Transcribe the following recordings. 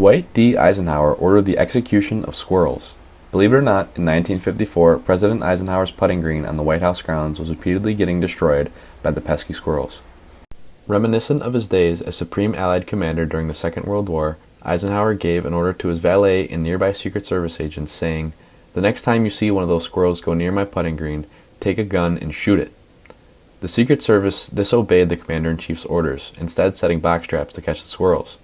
Dwight D. Eisenhower ordered the execution of squirrels. Believe it or not, in 1954, President Eisenhower's putting green on the White House grounds was repeatedly getting destroyed by the pesky squirrels. Reminiscent of his days as Supreme Allied Commander during the Second World War, Eisenhower gave an order to his valet and nearby Secret Service agents saying, "The next time you see one of those squirrels go near my putting green, take a gun and shoot it." The Secret Service disobeyed the Commander-in-Chief's orders, instead setting box traps to catch the squirrels.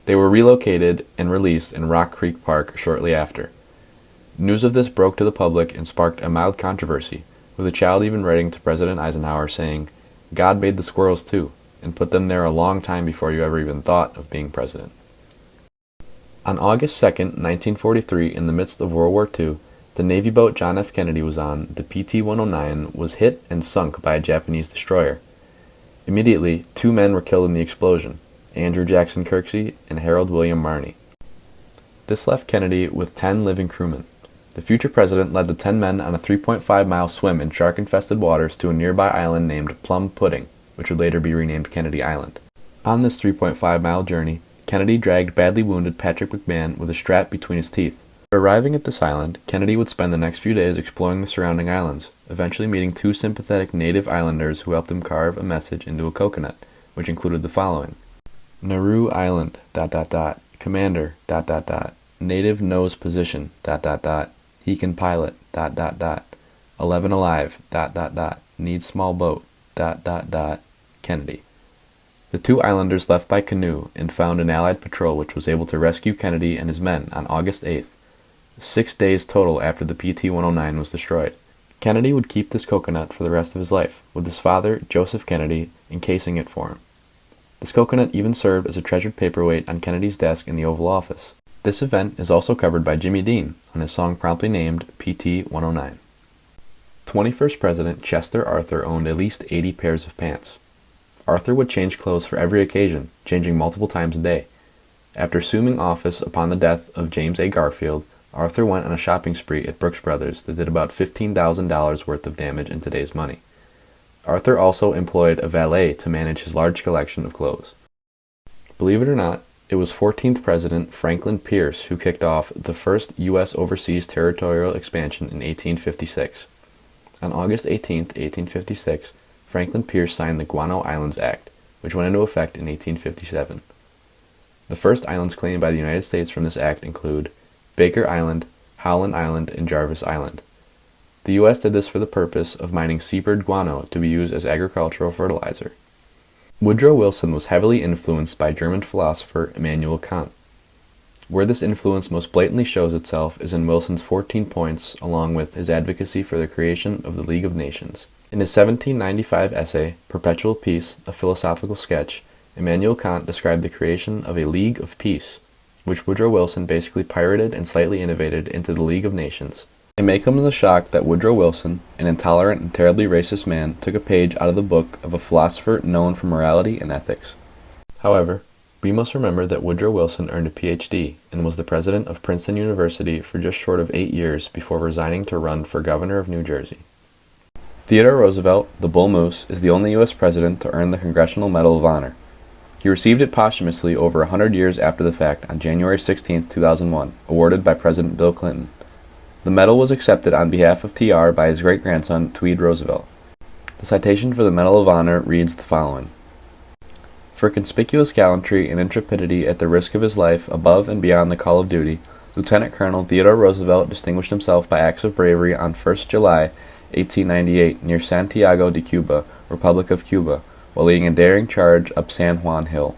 They were relocated and released in Rock Creek Park shortly after. News of this broke to the public and sparked a mild controversy, with a child even writing to President Eisenhower saying, "God made the squirrels too, and put them there a long time before you ever even thought of being president." On August 2, 1943, in the midst of World War II, the Navy boat John F. Kennedy was on, the PT-109, was hit and sunk by a Japanese destroyer. Immediately, 2 men were killed in the explosion, Andrew Jackson Kirksey and Harold William Marney. This left Kennedy with 10 living crewmen. The future president led the 10 men on a 3.5-mile swim in shark-infested waters to a nearby island named Plum Pudding, which would later be renamed Kennedy Island. On this 3.5-mile journey, Kennedy dragged badly wounded Patrick McMahon with a strap between his teeth. Arriving at this island, Kennedy would spend the next few days exploring the surrounding islands, eventually meeting 2 sympathetic native islanders who helped him carve a message into a coconut, which included the following: Nauru Island, ... Commander, ... Native knows position, ... He can pilot, ... 11 alive, ... Need small boat, ... Kennedy. The 2 islanders left by canoe and found an Allied patrol which was able to rescue Kennedy and his men on August 8th, 6 days total after the PT-109 was destroyed. Kennedy would keep this coconut for the rest of his life, with his father, Joseph Kennedy, encasing it for him. This coconut even served as a treasured paperweight on Kennedy's desk in the Oval Office. This event is also covered by Jimmy Dean on his song promptly named PT-109. 21st President Chester Arthur owned at least 80 pairs of pants. Arthur would change clothes for every occasion, changing multiple times a day. After assuming office upon the death of James A. Garfield, Arthur went on a shopping spree at Brooks Brothers that did about $15,000 worth of damage in today's money. Arthur also employed a valet to manage his large collection of clothes. Believe it or not, it was 14th President Franklin Pierce who kicked off the first U.S. overseas territorial expansion in 1856. On August 18, 1856, Franklin Pierce signed the Guano Islands Act, which went into effect in 1857. The first islands claimed by the United States from this act include Baker Island, Howland Island, and Jarvis Island. The U.S. did this for the purpose of mining seabird guano to be used as agricultural fertilizer. Woodrow Wilson was heavily influenced by German philosopher Immanuel Kant. Where this influence most blatantly shows itself is in Wilson's 14 points, along with his advocacy for the creation of the League of Nations. In his 1795 essay, Perpetual Peace, a Philosophical Sketch, Immanuel Kant described the creation of a League of Peace, which Woodrow Wilson basically pirated and slightly innovated into the League of Nations. It may come as a shock that Woodrow Wilson, an intolerant and terribly racist man, took a page out of the book of a philosopher known for morality and ethics. However, we must remember that Woodrow Wilson earned a Ph.D. and was the president of Princeton University for just short of 8 years before resigning to run for governor of New Jersey. Theodore Roosevelt, the Bull Moose, is the only U.S. president to earn the Congressional Medal of Honor. He received it posthumously over 100 years after the fact on January 16, 2001, awarded by President Bill Clinton. The medal was accepted on behalf of TR by his great-grandson, Tweed Roosevelt. The citation for the Medal of Honor reads the following: For conspicuous gallantry and intrepidity at the risk of his life above and beyond the call of duty, Lieutenant Colonel Theodore Roosevelt distinguished himself by acts of bravery on 1st July, 1898, near Santiago de Cuba, Republic of Cuba, while leading a daring charge up San Juan Hill.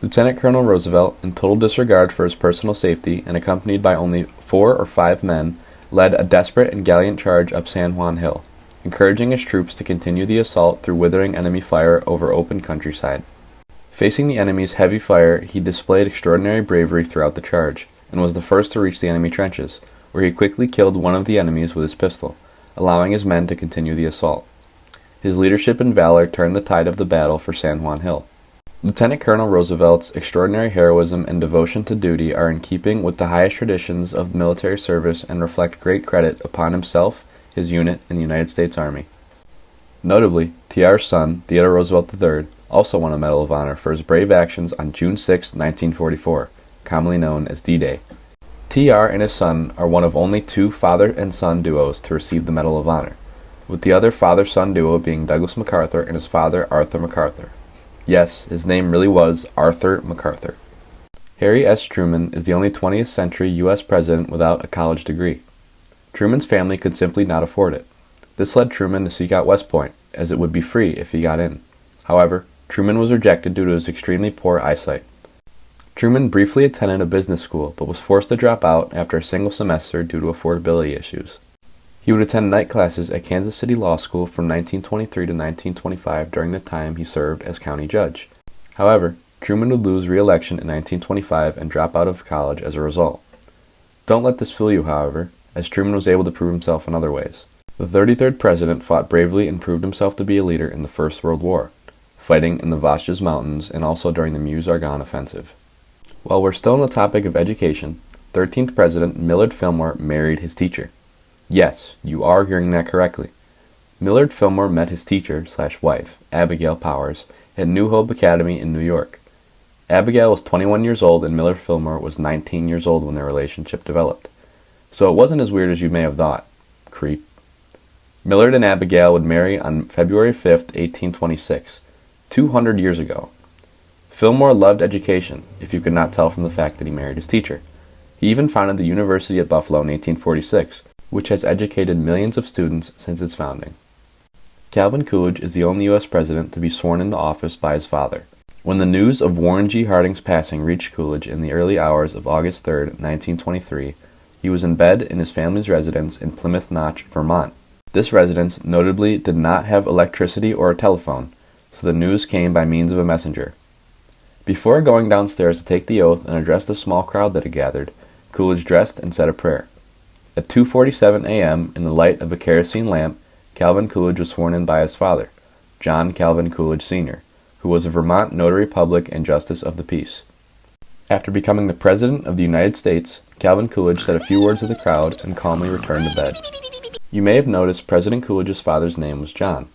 Lieutenant Colonel Roosevelt, in total disregard for his personal safety and accompanied by only 4 or 5 men, led a desperate and gallant charge up San Juan Hill, encouraging his troops to continue the assault through withering enemy fire over open countryside. Facing the enemy's heavy fire, he displayed extraordinary bravery throughout the charge, and was the first to reach the enemy trenches, where he quickly killed one of the enemies with his pistol, allowing his men to continue the assault. His leadership and valor turned the tide of the battle for San Juan Hill. Lieutenant Colonel Roosevelt's extraordinary heroism and devotion to duty are in keeping with the highest traditions of military service and reflect great credit upon himself, his unit, and the United States Army. Notably, TR's son, Theodore Roosevelt III, also won a Medal of Honor for his brave actions on June 6, 1944, commonly known as D-Day. TR and his son are one of only two father and son duos to receive the Medal of Honor, with the other father-son duo being Douglas MacArthur and his father Arthur MacArthur. Yes, his name really was Arthur MacArthur. Harry S. Truman is the only 20th century U.S. president without a college degree. Truman's family could simply not afford it. This led Truman to seek out West Point, as it would be free if he got in. However, Truman was rejected due to his extremely poor eyesight. Truman briefly attended a business school, but was forced to drop out after a single semester due to affordability issues. He would attend night classes at Kansas City Law School from 1923 to 1925 during the time he served as county judge. However, Truman would lose re-election in 1925 and drop out of college as a result. Don't let this fool you, however, as Truman was able to prove himself in other ways. The 33rd president fought bravely and proved himself to be a leader in the First World War, fighting in the Vosges Mountains and also during the Meuse-Argonne offensive. While we're still on the topic of education, 13th President Millard Fillmore married his teacher. Yes, you are hearing that correctly. Millard Fillmore met his teacher/wife, Abigail Powers, at New Hope Academy in New York. Abigail was 21 years old and Millard Fillmore was 19 years old when their relationship developed. So it wasn't as weird as you may have thought. Creep. Millard and Abigail would marry on February 5th, 1826, 200 years ago. Fillmore loved education, if you could not tell from the fact that he married his teacher. He even founded the University at Buffalo in 1846, which has educated millions of students since its founding. Calvin Coolidge is the only U.S. president to be sworn into office by his father. When the news of Warren G. Harding's passing reached Coolidge in the early hours of August 3, 1923, he was in bed in his family's residence in Plymouth Notch, Vermont. This residence notably did not have electricity or a telephone, so the news came by means of a messenger. Before going downstairs to take the oath and address the small crowd that had gathered, Coolidge dressed and said a prayer. At 2:47 a.m., in the light of a kerosene lamp, Calvin Coolidge was sworn in by his father, John Calvin Coolidge Sr., who was a Vermont notary public and justice of the peace. After becoming the President of the United States, Calvin Coolidge said a few words to the crowd and calmly returned to bed. You may have noticed President Coolidge's father's name was John.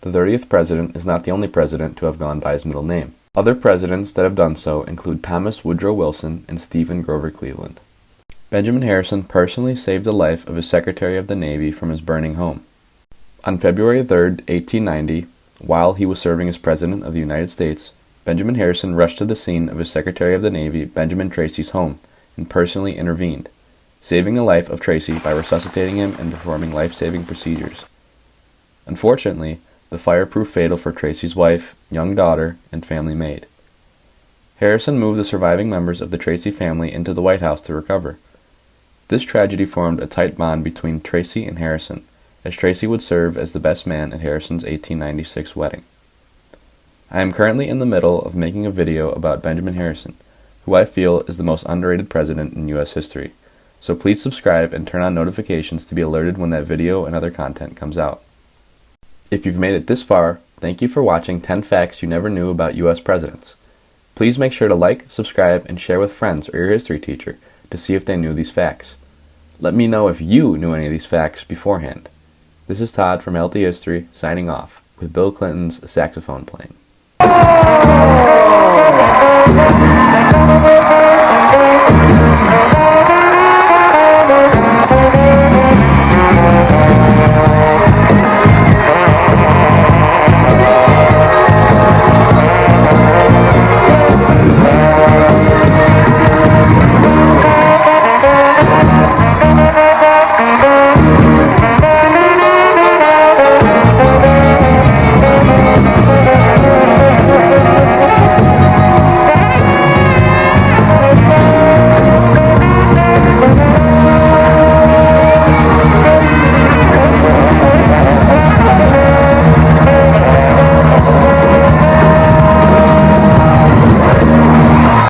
The 30th president is not the only president to have gone by his middle name. Other presidents that have done so include Thomas Woodrow Wilson and Stephen Grover Cleveland. Benjamin Harrison personally saved the life of his Secretary of the Navy from his burning home. On February 3, 1890, while he was serving as President of the United States, Benjamin Harrison rushed to the scene of his Secretary of the Navy, Benjamin Tracy's home, and personally intervened, saving the life of Tracy by resuscitating him and performing life-saving procedures. Unfortunately, the fire proved fatal for Tracy's wife, young daughter, and family maid. Harrison moved the surviving members of the Tracy family into the White House to recover. This tragedy formed a tight bond between Tracy and Harrison, as Tracy would serve as the best man at Harrison's 1896 wedding. I am currently in the middle of making a video about Benjamin Harrison, who I feel is the most underrated president in U.S. history, so please subscribe and turn on notifications to be alerted when that video and other content comes out. If you've made it this far, thank you for watching 10 Facts You Never Knew About U.S. Presidents. Please make sure to like, subscribe, and share with friends or your history teacher to see if they knew these facts. Let me know if you knew any of these facts beforehand. This is Todd from Healthy History, signing off, with Bill Clinton's saxophone playing.